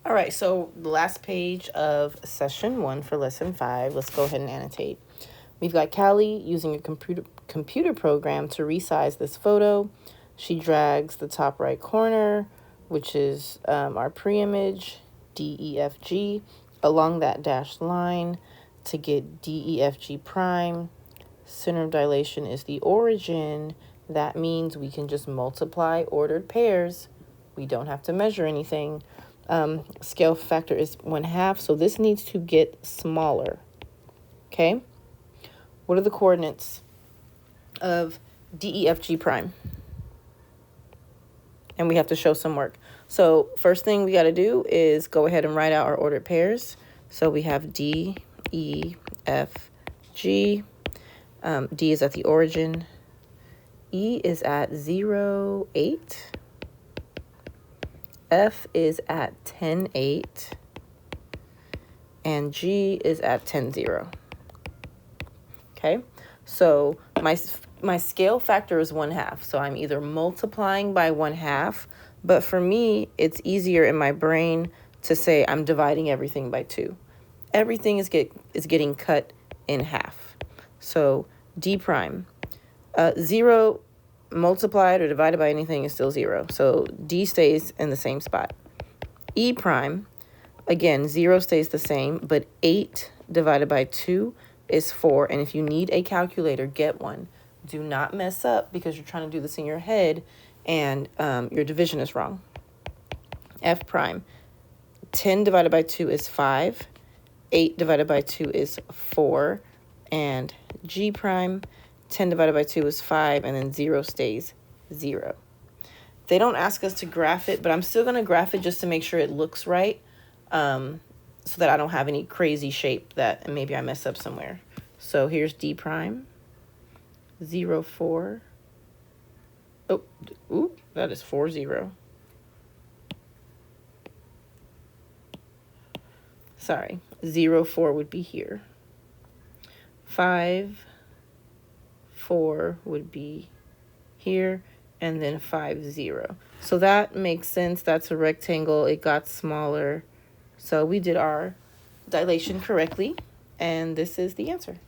All right, so the last page of session 1 for lesson 5. Let's go ahead and annotate. We've got Callie using a computer program to resize this photo. She drags the top right corner, which is our pre-image, DEFG, along that dashed line to get DEFG prime. Center of dilation is the origin. That means we can just multiply ordered pairs. We don't have to measure anything. Scale factor is 1/2, so this needs to get smaller. Okay? What are the coordinates of DEFG prime? And we have to show some work. So first thing we got to do is go ahead and write out our ordered pairs. So we have D, E, F, G. D is at the origin. E is at 0, 8. F is at 10, 8. And G is at 10, 0. Okay, so my scale factor is 1/2. So I'm either multiplying by 1/2, but for me, it's easier in my brain to say I'm dividing everything by 2. Everything is getting cut in half. So D prime, 0 multiplied or divided by anything is still 0. So D stays in the same spot. E prime, again, 0 stays the same, but 8 divided by 2 is 4. And if you need a calculator, get one. Do not mess up because you're trying to do this in your head and your division is wrong. F prime, 10 divided by 2 is 5. 8 divided by 2 is 4. And G prime, 10 divided by 2 is 5, and then 0 stays 0. They don't ask us to graph it, but I'm still going to graph it just to make sure it looks right, so that I don't have any crazy shape that maybe I mess up somewhere. So here's D prime, 0, 4. Oh, ooh, that is 4, 0. Sorry, 0, 4 would be here. 5, 4 would be here, and then 5, 0. So that makes sense. That's a rectangle. It got smaller. So we did our dilation correctly, and this is the answer.